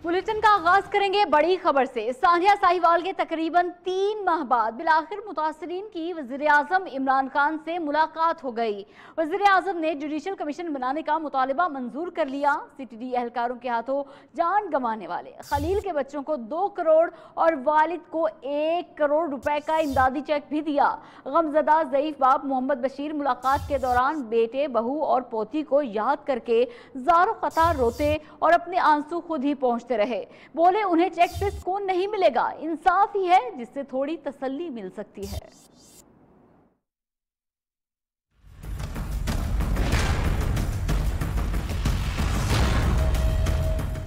Bulletin का आगाज करेंगे बड़ी खबर से। सानिया साहिवाल के तकरीबन 3 माह बाद बिलाखिर मुतासरीन की वज़ीर-ए-आज़म इमरान खान से मुलाकात हो गई। वज़ीर-ए-आज़म ने जुडिशल कमीशन बनाने का मुतालिबा मंजूर कर लिया। सीटीडी एहलकारों के हाथों जान गंवाने वाले खलील के बच्चों को 2 करोड़ और वालिद को 1 करोड़ रुपए का इमदादी चेक भी दिया। गमजदा ज़ईफ बाप मोहम्मद बशीर मुलाकात के दौरान बेटे, बहू और पोती को याद करके ज़ारो क़तार रोते और अपने आंसू खुद ही पहुंचते रहे। बोले उन्हें चेक से सुकून नहीं मिलेगा, इंसाफ ही है जिससे थोड़ी तसल्ली मिल सकती है।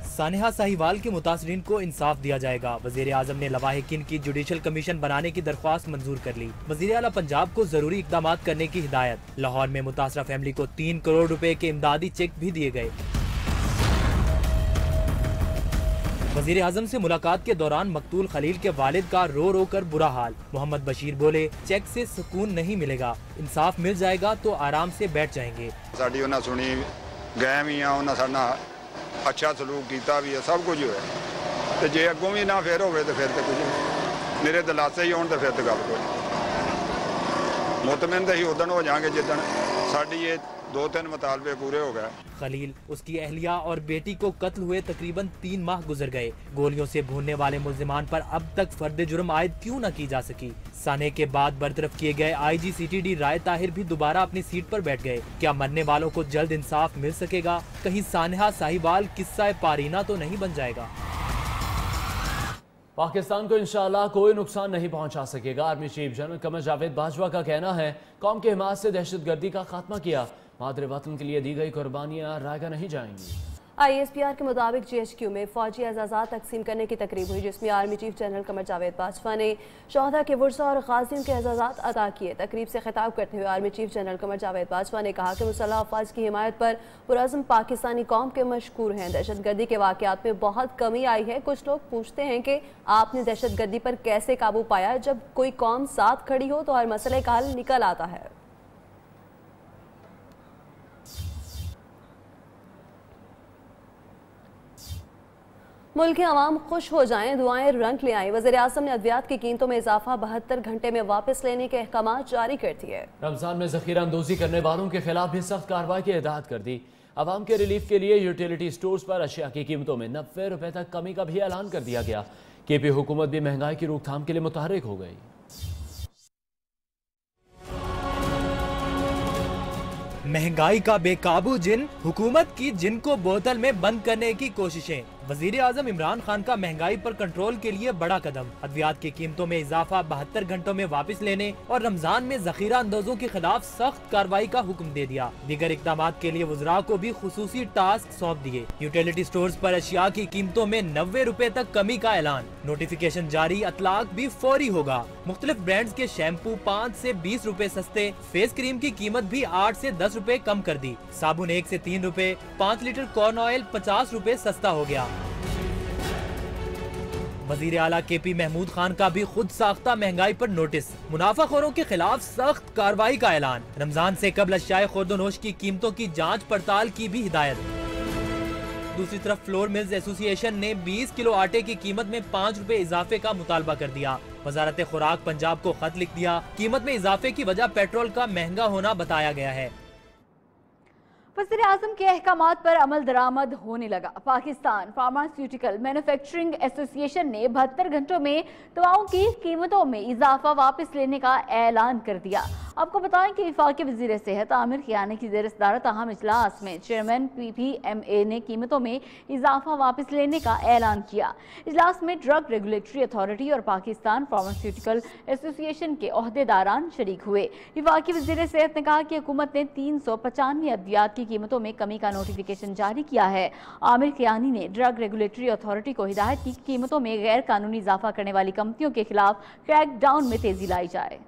सानिया साहिवाल के मुतासरीन को इंसाफ दिया जाएगा। वजीर आजम ने लवाहिकीन की जुडिशल कमीशन बनाने की दरख्वास्त मंजूर कर ली। वजीर आला पंजाब को जरूरी इकदाम करने की हिदायत। लाहौर में मुतासरा फैमिली को 3 करोड़ रुपए के इमदादी चेक भी दिए गए। वजीर आजम से मुलाकात के दौरान मकतूल खलील के वालिद का रो रो कर बुरा हाल। मोहम्मद बशीर बोले चेक से सुकून नहीं मिलेगा, इंसाफ मिल जाएगा तो आराम से बैठ जाएंगे। साडी उन्हें सुनी गए भी उन्हें साडा अच्छा सलूक किया भी है, सब कुछ होया तो जे अगों भी ना फिर हो तो फिर तो कुछ मेरे दिलासे ही होने तो फिर तो गल कोई मुतमिन तो ही उदन हो जाएंगे जिदन साडी ये 2-3 मुतालबे पूरे हो गए। खलील, उसकी अहलिया और बेटी को कत्ल हुए तकरीबन 3 माह गुजर गए। गोलियों से भूनने वाले मुल्जिमान पर अब तक फर्द जुर्म आयद क्यों न की जा सकी। साने के बाद बरतरफ किए गए IG CTD राय ताहिर भी दोबारा अपनी सीट पर बैठ गए। क्या मरने वालों को जल्द इंसाफ मिल सकेगा? कहीं सानिया साहिवाल किस्सा पारीना तो नहीं बन जाएगा? पाकिस्तान को इंशाअल्लाह कोई नुकसान नहीं पहुंचा सकेगा। Army chief general Qamar Javed Bajwa का कहना है, कौम के हिमायत से दहशतगर्दी का खात्मा किया। मादरे वतन के लिए दी गई कुर्बानियां रायगा नहीं जाएंगी। ISPR के मुताबिक GHQ में फौजी एजाज़ात तकसीम करने की तकरीब हुई, जिसमें army chief general Qamar Javed Bajwa ने शोहदा के वर्सा और गाजियों के एजाज़ात अदा किए। तकरीब से खिताब करते हुए army chief general Qamar Javed Bajwa ने कहा कि मुसल्लह अफवाज की हिमायत पर पुरअज़्म पाकिस्तानी कौम के मशकूर हैं। दहशतगर्दी के वाक़यात में बहुत कमी आई है। कुछ लोग पूछते हैं कि आपने दहशतगर्दी पर कैसे काबू पाया। जब कोई कौम साथ खड़ी हो तो हर मसले का हल निकल आता है। मुल्क के अवाम खुश हो जाएं, दुआएं रंग ले आएं। वज़ीर आज़म ने अद्वियात की कीमतों में इजाफा 72 घंटे में वापस लेने के अहकाम जारी कर दिए। रमजान में जखीरा अंदोजी करने वालों के खिलाफ भी सख्त कार्रवाई की हिदायत कर दी। अवाम के रिलीफ के लिए यूटिलिटी स्टोर्स पर अशिया की कीमतों में 90 रुपए तक कमी का भी ऐलान कर दिया गया। KP हुकूमत भी महंगाई की रोकथाम के लिए मुतहर्रिक हो गई। महंगाई का बेकाबू जिन, हुकूमत की जिन को बोतल में बंद करने की कोशिशें। वजीर आजम इमरान खान का महंगाई पर कंट्रोल के लिए बड़ा कदम। अद्वियात की कीमतों में इजाफा 72 घंटों में वापस लेने और रमजान में जखीरा अंदोजों के खिलाफ सख्त कार्रवाई का हुक्म दे दिया। दीगर इकदाम के लिए वज़रा को भी खुसूसी टास्क सौंप दिए। यूटिलिटी स्टोर्स पर अशिया की कीमतों में 90 रुपए तक कमी का ऐलान। नोटिफिकेशन जारी, अतलाक भी फौरी होगा। मुख्तलिफ ब्रांड्स के शैम्पू 5 से 20 रुपए सस्ते। फेस क्रीम की कीमत भी 8 से 10 रुपए कम कर दी। साबुन 1 से 3 रुपए। 5 लीटर कॉर्न ऑयल 50 रुपए सस्ता हो गया। वजीर आला KP महमूद खान का भी खुद साख्ता महंगाई पर नोटिस। मुनाफाखोरों के खिलाफ सख्त कार्रवाई का ऐलान। रमजान से कबल अशियाए खुर्दोनोश की कीमतों की जांच पड़ताल की भी हिदायत। दूसरी तरफ फ्लोर मिल्स एसोसिएशन ने 20 किलो आटे की कीमत में 5 रुपए इजाफे का मुतालबा कर दिया। वजारत खुराक पंजाब को खत लिख दिया। कीमत में इजाफे की वजह पेट्रोल का महंगा होना बताया गया है। वज़ीर आज़म के अहकामात पर अमल दरामद होने लगा। पाकिस्तान फार्मास्यूटिकल मैन्युफैक्चरिंग एसोसिएशन ने 72 घंटों में दवाओं की कीमतों में इजाफा वापस लेने का ऐलान कर दिया। आपको बताएं कि वफाकी वज़ीर सेहत आमिर खियानी की ज़ेर सदारत अहम इजलास में चेयरमैन PPMA ने कीमतों में इजाफा वापस लेने का ऐलान किया। इजलास में ड्रग रेगुलेटरी अथॉरिटी और पाकिस्तान फार्मास्यूटिकल एसोसिएशन के ओहदेदारान शरीक हुए। वफाकी वज़ीर सेहत ने कहा कि हुकूमत ने 395 अद्वियात की कीमतों में कमी का नोटिफिकेशन जारी किया है। आमिर खियानी ने ड्रग रेगुलेटरी अथॉरिटी को हिदायत की कीमतों में गैर कानूनी इजाफा करने वाली कंपनियों के खिलाफ क्रैक डाउन में तेजी लाई जाए।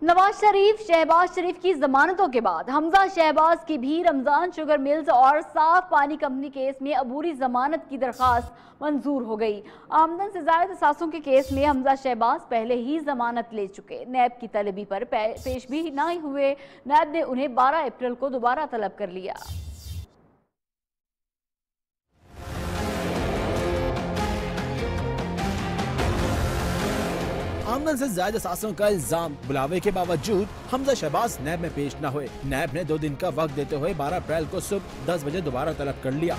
नवाज शरीफ, शहबाज शरीफ की जमानतों के बाद हमजा शहबाज की भी रमजान शुगर मिल्स और साफ पानी कंपनी केस में अबूरी जमानत की दरखास्त मंजूर हो गई। आमदन से ज्यादा असासों के केस में हमजा शहबाज पहले ही जमानत ले चुके। नैब की तलबी पर पेश भी नहीं हुए। नैब ने उन्हें 12 अप्रैल को दोबारा तलब कर लिया। आमदन से ज्यादा सासों का इल्जाम, बुलावे के बावजूद हमजा शहबाज नैब में पेश न हुए। नैब ने 2 दिन का वक्त देते हुए 12 अप्रैल को सुबह 10 बजे दोबारा तलब कर लिया।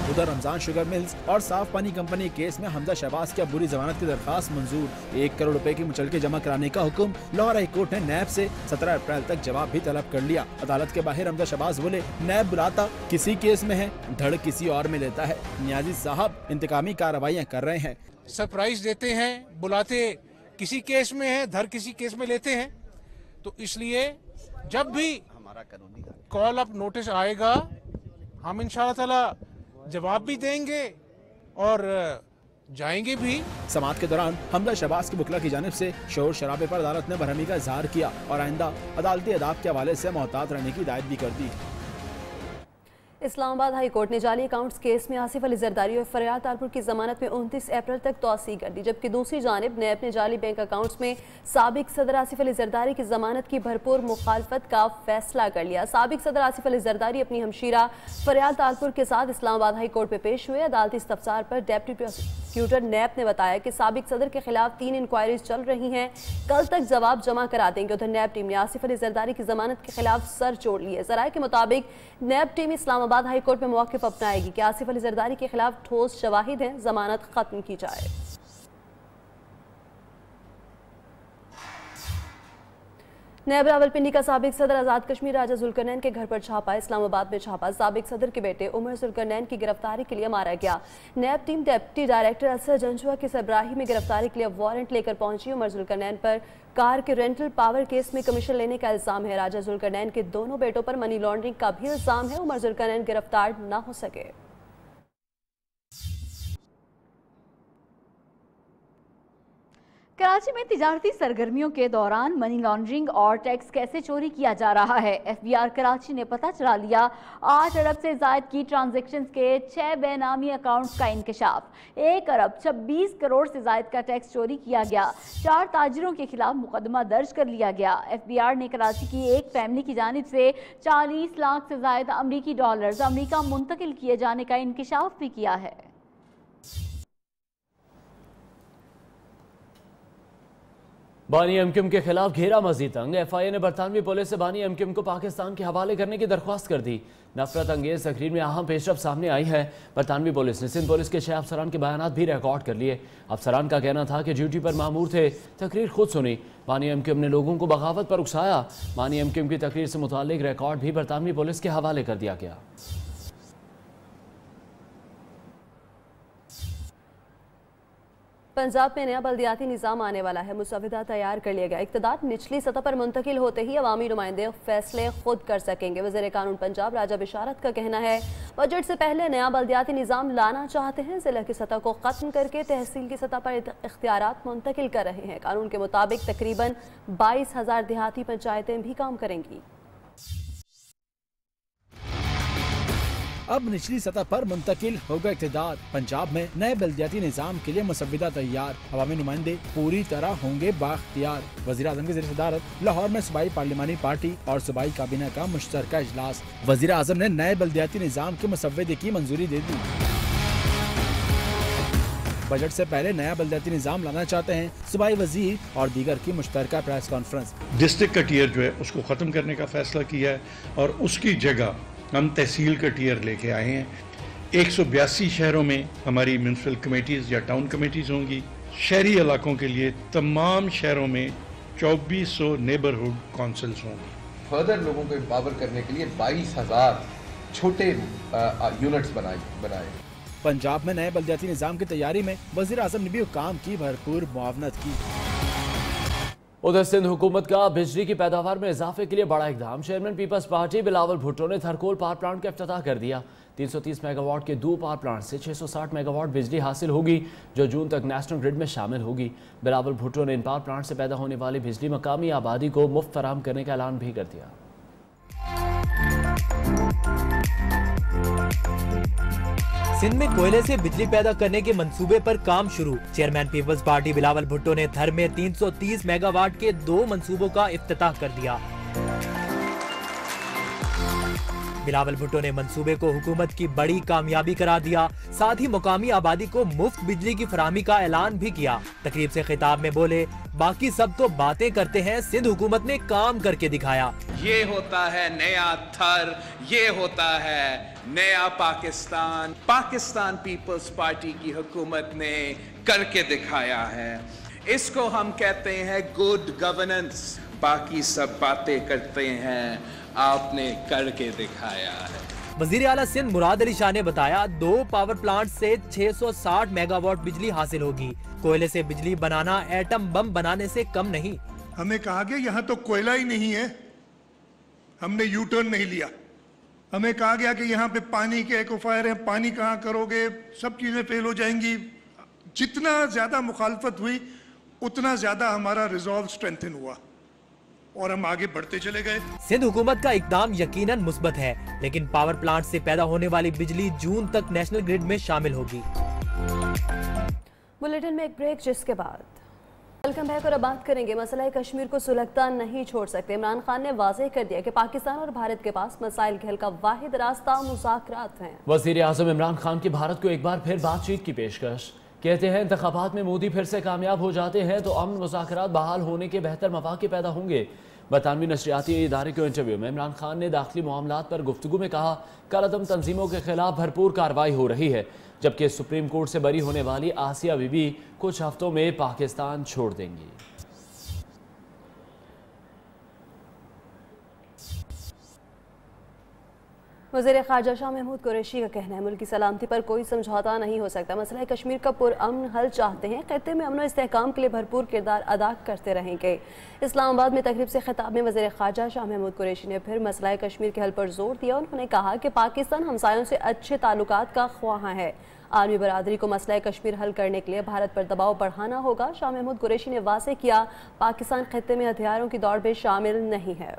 उधर रमजान शुगर मिल्स और साफ पानी कंपनी केस में हमजा शहबाज की अबूरी जमानत की दरखास्त मंजूर। 1 करोड़ रुपए की मुचलके जमा कराने का हुक्म। लाहौर हाई कोर्ट ने नैब से 17 अप्रैल तक जवाब भी तलब कर लिया। अदालत के बाहर हमजा शहबाज बोले, नैब बुलाता किसी केस में है, धड़ किसी और में लेता है। नियाजी साहब इंतकामी कार्रवाइयाँ कर रहे हैं। सरप्राइज देते हैं, बुलाते किसी केस में है, धर किसी केस में लेते हैं। तो इसलिए जब भी कॉल अप नोटिस आएगा हम इंशाअल्लाह ताला जवाब भी देंगे और जाएंगे भी। समाअत के दौरान हमजा शहबाज की बुकला की जानिब से शोर शराबे पर अदालत ने बरहमी का इजहार किया और आइंदा अदालती अदाब के हवाले से मोहतात रहने की हिदायत भी कर दी। इस्लामाबाद हाई कोर्ट ने जाली अकाउंट्स केस में आसिफ अली जरदारी और फरियाद तारपुर की जमानत में 29 अप्रैल तक तौसी कर दी, जबकि दूसरी जानिब नैब ने जाली बैंक अकाउंट्स में साबिक सदर आसिफ अली जरदारी की जमानत की भरपूर मुखालफत का फैसला कर लिया। साबिक सदर आसिफ अली जरदारी अपनी हमशीरा फरियाद तारपुर के साथ इस्लामाबाद हाई कोर्ट में पेश हुए। अदालती इस्तफसार पर डेप्टी प्रोसिक्यूटर नैब ने बताया कि साबिक सदर के खिलाफ 3 इंक्वायरीज चल रही हैं, कल तक जवाब जमा करा देंगे। उधर नैब टीम ने आसिफ अली जरदारी की जमानत के खिलाफ सर जोड़ लिए। जराये के मुताबिक नैब टीम इस्लामाबाद हाई कोर्ट में मौक़िफ़ अपनाएगी कि आसिफ अली जरदारी के खिलाफ ठोस शवाहिद हैं, जमानत खत्म की जाए। नैब रावलपिंडी का साबिक सदर आज़ाद कश्मीर राजा जुल्करनैन के घर पर छापा। इस्लामाबाद में छापा। साबिक सदर के बेटे उमर जुल्करनैन की गिरफ्तारी के लिए मारा गया। नैब टीम डिप्टी डायरेक्टर असर जंजुआ की सरबराही में गिरफ्तारी के लिए वारंट लेकर पहुंची। उमर जुल्करनैन पर कार के रेंटल पावर केस में कमीशन लेने का इल्जाम है। राजा जुल्करनैन के दोनों बेटों पर मनी लॉन्ड्रिंग का भी इल्जाम है। उमर जुल्करनैन गिरफ्तार न हो सके। कराची में तिजारती सरगर्मियों के दौरान मनी लॉन्ड्रिंग और टैक्स कैसे चोरी किया जा रहा है। FBI कराची ने पता चला लिया। 8 अरब से जायद की ट्रांजैक्शंस के 6 बेनामी अकाउंट्स का इंकशाफ। 1 अरब 26 करोड़ से जायद का टैक्स चोरी किया गया। 4 ताजिरों के खिलाफ मुकदमा दर्ज कर लिया गया। FBI ने कराची की एक फैमिली की जानिब से 40 लाख से जायद अमरीकी डॉलर्स अमरीका मुंतकिल किए जाने का इंकशाफ भी किया है। बानी एमक्यूएम के खिलाफ घेरा मजीद तंग। FIA ने बरतानवी पुलिस से बानी एमक्यूएम को पाकिस्तान के हवाले करने की दरख्वास्त कर दी। नफरत अंगेज तकरीर में अहम पेशरफ सामने आई है। बरतानवी पुलिस ने सिंध पुलिस के 6 अफसरान के बयान भी रिकॉर्ड कर लिए। अफसरान का कहना था कि ड्यूटी पर मामूर थे, तकरीर खुद सुनी। बानी एमक्यूएम ने लोगों को बगावत पर उकसाया। बानी एमक्यूएम की तकरीर से मुताल्लिक रिकॉर्ड भी बरतानवी पुलिस के हवाले कर दिया गया। पंजाब में नया बल्दियाती निज़ाम आने वाला है। मुसविदा तैयार कर लिया गया। इक़्तिदार निचली सतह पर मुंतकिल होते ही अवामी नुमाइंदे फैसले खुद कर सकेंगे। वज़ीर कानून पंजाब राजा बिशारत का कहना है, बजट से पहले नया बल्दियाती निज़ाम लाना चाहते हैं। ज़िला की सतह को ख़त्म करके तहसील की सतह पर इख्तियारात मुंतकिल कर रहे हैं। कानून के मुताबिक तकरीबन 22,000 देहाती पंचायतें भी काम करेंगी। अब निचली सतह पर मुंतकिल होगा इक़्तिदार। पंजाब में नए बल्दियाती निज़ाम के लिए मुसविदा तैयार। अवामी नुमाइंदे पूरी तरह होंगे बाख्तियार। वज़ीर आज़म की ज़ेर सदारत लाहौर में सूबाई पार्लिमानी पार्टी और सूबाई काबीना का मुश्तरका इजलास। वज़ीर आज़म ने नए बल्दियाती निज़ाम के मुसव्वदे की मंजूरी दे दी। बजट से पहले नया बल्दियाती निज़ाम लाना चाहते हैं। सूबाई वज़ीर और दीगर की मुश्तरका प्रेस कॉन्फ्रेंस। डिस्ट्रिक्ट का टियर जो है उसको ख़त्म करने का फैसला किया है और उसकी जगह हम तहसील का टियर लेके आए हैं। 182 शहरों में हमारी म्यूनसिपल कमेटीज़ या टाउन कमेटीज़ होंगी। शहरी इलाकों के लिए तमाम शहरों में 2400 नेबरहुड काउंसिल्स होंगी। फर्दर लोगों को एम्पावर करने के लिए 22,000 छोटे यूनिट्स बनाए। पंजाब में नए बल्दियाती निज़ाम की तैयारी में वज़ीर आज़म ने भी हुक्काम की भरपूर मुआवनत की। उधर सिंध हुकूमत का बिजली की पैदावार में इजाफे के लिए बड़ा इकदाम। Chairman Peoples Party Bilawal Bhutto ने थरकोल पावर प्लांट का इफ्तिताह कर दिया। 330 मेगावाट के 2 पावर प्लांट से 660 मेगावाट बिजली हासिल होगी, जो जून तक नेशनल ग्रिड में शामिल होगी। बिलावल भुट्टो ने इन पावर प्लांट से पैदा होने वाली बिजली मकामी आबादी को मुफ्त फराहम करने का ऐलान भी कर दिया। सिंध में कोयले से बिजली पैदा करने के मंसूबे पर काम शुरू। Chairman Peoples Party Bilawal Bhutto ने थर में 330 मेगावाट के 2 मंसूबों का इफ्तिताह कर दिया। बिलावल भुट्टो ने मंसूबे को हुकूमत की बड़ी कामयाबी करार दिया। साथ ही मुकामी आबादी को मुफ्त बिजली की फराहमी का ऐलान भी किया। तकरीब से खिताब में बोले, बाकी सब तो बातें करते हैं, सिंध हुकूमत ने काम करके दिखाया। ये होता है नया थर, ये होता है नया पाकिस्तान। पाकिस्तान पीपल्स पार्टी की हुकूमत ने करके दिखाया है। इसको हम कहते हैं गुड गवर्नेंस। बाकी सब बातें करते हैं, आपने करके दिखाया है। वजीर आला सिंध मुराद अली शाह ने बताया, 2 पावर प्लांट से 660 मेगावाट बिजली हासिल होगी। कोयले से बिजली बनाना एटम बम बनाने से कम नहीं। हमें कहा गया यहाँ तो कोयला ही नहीं है, हमने यू टर्न नहीं लिया। हमें कहा गया कि यहाँ पे पानी के एक्वाफायर हैं, पानी कहाँ करोगे, सब चीजें फेल हो जाएंगी। जितना ज्यादा मुखालफत हुई उतना ज्यादा हमारा रिजॉल्व स्ट्रेंथन हुआ और हम आगे बढ़ते चले गए। सिंध हुकूमत का इकदाम यकीनन मुस्बत है, लेकिन पावर प्लांट से पैदा होने वाली बिजली जून तक नेशनल ग्रिड में शामिल होगी। बुलेटिन में एक ब्रेक, जिसके बाद वेलकम बैक और अब बात करेंगे मसला कश्मीर को सुलगता नहीं छोड़ सकते। इमरान खान ने वाज़ेह कर दिया कि पाकिस्तान और भारत के पास मसाइल के हल का वाहिद रास्ता मुज़ाकरात हैं। वज़ीर आज़म इमरान खान की भारत को एक बार फिर बातचीत की पेशकश। कहते हैं, इंतखाबात में मोदी फिर से कामयाब हो जाते हैं तो अमन मुज़ाकरात बहाल होने के बेहतर मौक़े पैदा होंगे। बरतानवी नशरियाती इदारे के इंटरव्यू में इमरान खान ने दाखिली मामलात पर गुफ्तगू में कहा, कलअदम तंजीमों के खिलाफ भरपूर कार्रवाई हो रही है, जबकि सुप्रीम कोर्ट से बरी होने वाली आसिया बीबी कुछ हफ्तों में पाकिस्तान छोड़ देंगी। वज़ीर ख़ारजा शाह महमूद कुरैशी का कहना है, मुल्क की सलामती पर कोई समझौता नहीं हो सकता। मसला कश्मीर का पुरअमन हल चाहते हैं, खत्ते में अमन और इस्तेहकाम के लिए भरपूर किरदार अदा करते रहेंगे। इस्लामाबाद में तकरीब से खिताब में वज़ीर ख़ारजा शाह महमूद कुरैशी ने फिर मसला कश्मीर के हल पर जोर दिया। उन्होंने कहा कि पाकिस्तान हमसायों से अच्छे ताल्लुकात का ख्वाह है। आर्मी बरादरी को मसला कश्मीर हल करने के लिए भारत पर दबाव बढ़ाना होगा। शाह महमूद कुरैशी ने वाज़ेह किया, पाकिस्तान खत्ते में हथियारों की दौड़ में शामिल नहीं है।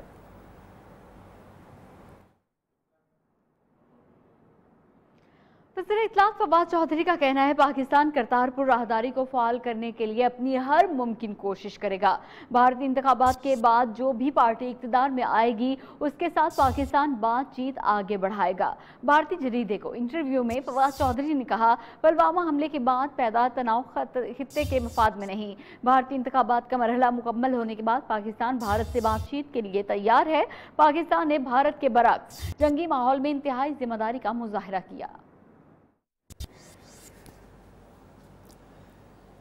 वज़ीर इत्तलात फवाद चौधरी का कहना है, पाकिस्तान करतारपुर राहदारी को फ़ाल करने के लिए अपनी हर मुमकिन कोशिश करेगा। भारतीय इंतखाबात के बाद जो भी पार्टी इक़्तिदार में आएगी उसके साथ पाकिस्तान बातचीत आगे बढ़ाएगा। भारतीय जरीदे को इंटरव्यू में फवाद चौधरी ने कहा, पुलवामा हमले के बाद पैदा तनाव खित्ते के मफाद में नहीं। भारतीय इंतखाबात का मरहला मुकम्मल होने के बाद पाकिस्तान भारत से बातचीत के लिए तैयार है। पाकिस्तान ने भारत के बरक्स जंगी माहौल में इंतहाई जिम्मेदारी का मुजाहरा किया।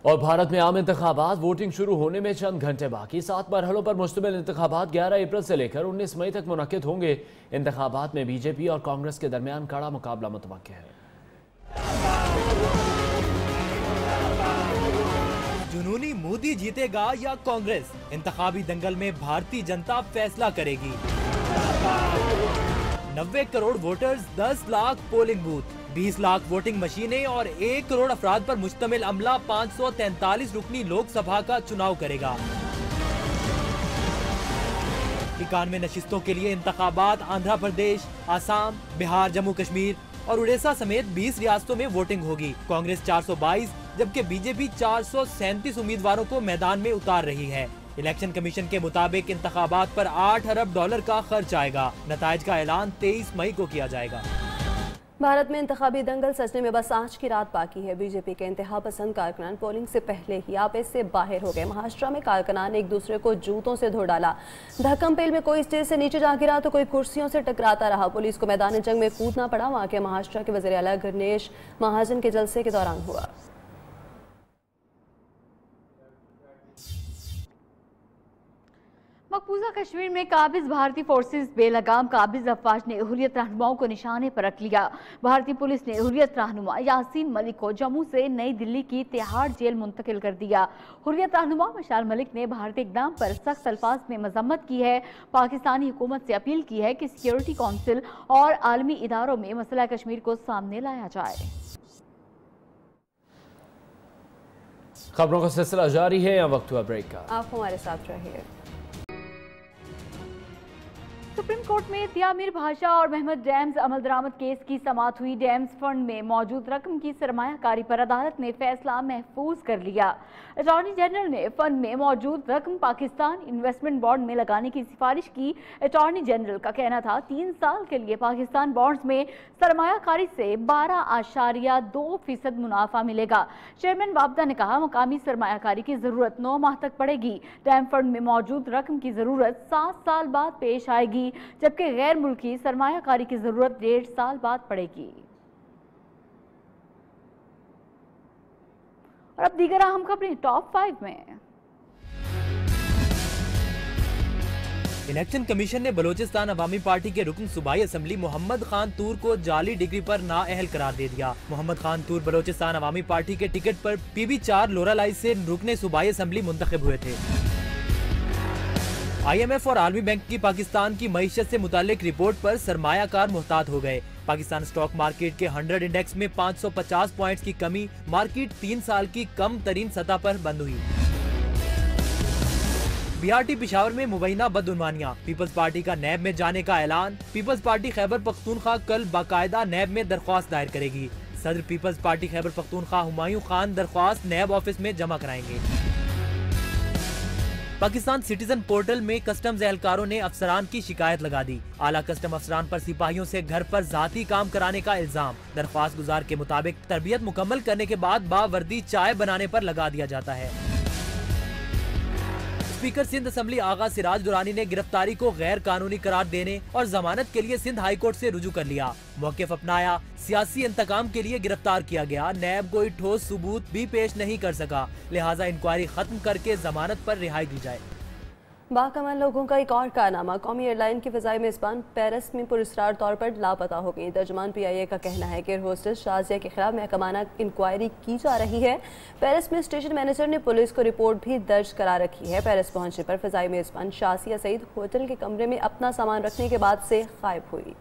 और भारत में आम इंतखाबात, वोटिंग शुरू होने में चंद घंटे बाकी। 7 मरहलों पर मुश्तमिल इंतखाबात 11 अप्रैल से लेकर 19 मई तक मुनक्किद होंगे। इंतखाबात में बीजेपी और कांग्रेस के दरमियान कड़ा मुकाबला मुतवक्किल है। जुनूनी मोदी जीतेगा या कांग्रेस, इंतखाबी दंगल में भारतीय जनता फैसला करेगी। 90 crore voters, 10 lakh polling booth, 20 lakh voting मशीनें और 1 करोड़ अफराद पर मुश्तमिल अमला 543 रुकनी लोकसभा का चुनाव करेगा। 91 नशिस्तों के लिए इंतखाबात आंध्र प्रदेश, आसाम, बिहार, जम्मू कश्मीर और उड़ीसा समेत 20 रियासतों में वोटिंग होगी। कांग्रेस 422 जबकि बीजेपी 437 उम्मीदवारों को मैदान में उतार रही है। इलेक्शन कमीशन के मुताबिक इंतखाबात पर $8 अरब का खर्च आएगा। नताइज का ऐलान 23 मई को किया जाएगा। भारत में इंतखाबी दंगल सजने में बस आज की रात बाकी है। बीजेपी के इंतहा पसंद कारकुनान पोलिंग से पहले ही आपेस से बाहर हो गए। महाराष्ट्र में कारकुनान ने एक दूसरे को जूतों से धो डाला। धक्कम-पेल में कोई स्टेज से नीचे जा गिरा तो कोई कुर्सियों से टकराता रहा। पुलिस को मैदान जंग में कूदना पड़ा। वहाँ के महाराष्ट्र के वज़ीर आला गणेश महाजन के जलसे के दौरान हुआ। मकबूजा कश्मीर में काबिज भारतीय फोर्सेस बेलगाम काबिज अफवाज ने हुर्रियत रहनुमाओं को निशाने पर रख लिया। भारतीय पुलिस ने हुर्रियत रहनुमा यासीन मलिक को जम्मू से नई दिल्ली की तिहाड़ जेल मुंतकिल कर दिया। हुर्रियत रहनुमा मशाल मलिक ने भारतीय इक़दाम पर सख्त अल्फाज में मजम्मत की है। पाकिस्तानी हुकूमत से अपील की है कि सिक्योरिटी काउंसिल और आलमी इदारों में मसला कश्मीर को सामने लाया जाए। खबरों का सिलसिला जारी है, या वक्त हुआ ब्रेक का। आप हमारे साथ रहिए। सुप्रीम कोर्ट में त्यामीर भाषा और महमद डैम्स अमल दरामद केस की समाअत हुई। डैम्स फंड में मौजूद रकम की सरमायाकारी पर अदालत ने फैसला महफूज कर लिया। अटॉर्नी जनरल ने फंड में मौजूद रकम पाकिस्तान इन्वेस्टमेंट बॉन्ड में लगाने की सिफारिश की। अटॉर्नी जनरल का कहना था 3 साल के लिए पाकिस्तान बॉन्ड्स में सरमायाकारी से 12.2% मुनाफा मिलेगा। चेयरमैन बाबदा ने कहा मकामी सरमायाकारी की जरूरत 9 माह तक पड़ेगी। डैम फंड में मौजूद रकम की जरूरत 7 साल बाद पेश आएगी, जबकि गैर मुल्की सरमायाकारी की जरूरत 1.5 साल बाद पड़ेगी। और अब दीगर अहम खबरें टॉप 5 में। इलेक्शन कमीशन ने बलोचिस्तान अवामी पार्टी के रुकन सूबाई असम्बली मोहम्मद खान तूर को जाली डिग्री पर नाअहल करार दे दिया। मोहम्मद खान तूर बलोचिस्तान अवामी पार्टी के टिकट पर PB4 लोरालाई से रुकने सूबाई असम्बली मुंतखब हुए थे। IMF और आलमी बैंक की पाकिस्तान की मईशत से मुतालिक रिपोर्ट पर सरमायाकार मुहतात हो गए। पाकिस्तान स्टॉक मार्केट के 100 इंडेक्स में 550 पॉइंट्स की कमी, मार्केट 3 साल की कम तरीन सतह पर बंद हुई। BRT पिशावर में मुबैना बदउनवानियां, पीपल्स पार्टी का नैब में जाने का ऐलान। पीपल्स पार्टी खैबर पख्तूनख्वा कल बाकायदा नैब में दरख्वास्त दायर करेगी। सदर पीपल्स पार्टी खैबर पख्तूनख्वा हुमायूं खान दरख्वास्त नैब ऑफिस में जमा कराएंगे। पाकिस्तान सिटीजन पोर्टल में कस्टम्स एहलकारों ने अफसरान की शिकायत लगा दी। आला कस्टम अफसरान पर सिपाहियों से घर पर जाती काम कराने का इल्जाम। दरख्वास्त गुजार के मुताबिक तरबियत मुकम्मल करने के बाद बावर्दी चाय बनाने पर लगा दिया जाता है। स्पीकर सिंध असेंबली आगा सिराज दुरानी ने गिरफ्तारी को गैर कानूनी करार देने और जमानत के लिए सिंध हाई कोर्ट से रुजू कर लिया। मौक़िफ़ अपनाया, सियासी इंतकाम के लिए गिरफ्तार किया गया। नैब कोई ठोस सबूत भी पेश नहीं कर सका, लिहाजा इंक्वायरी खत्म करके जमानत पर रिहाई दी जाए। बाकमाल लोगों का एक और कारनामा, कौमी एयरलाइन की फ़िज़ाई मेज़बान पेरिस में पुरस्कार तौर पर लापता हो गई। तर्जुमान PIA का कहना है कि एयर होस्टेस शाज़िया के खिलाफ महकमाना इंक्वायरी की जा रही है। पेरिस में स्टेशन मैनेजर ने पुलिस को रिपोर्ट भी दर्ज करा रखी है। पेरिस पहुंचने पर फ़िज़ाई मेज़बान शाज़िया सईद होटल के कमरे में अपना सामान रखने के बाद से गायब हुई।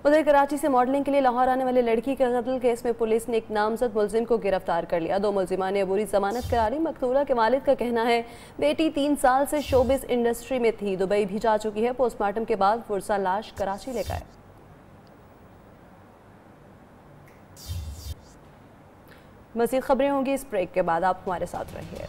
उधर कराची से मॉडलिंग के लिए लाहौर आने वाली लड़की के कत्ल केस में पुलिस ने एक नामजद मुलजिम को गिरफ्तार कर लिया। 2 मुलजिमान ने अबूरी जमानत करा ली। मकतूला के वालिद का कहना है बेटी 3 साल से शोबिस इंडस्ट्री में थी, दुबई भी जा चुकी है। पोस्टमार्टम के बाद पुरसा लाश कराची ले गए। मज़ीद खबरें होंगी इस ब्रेक के बाद, आप हमारे साथ रहिए।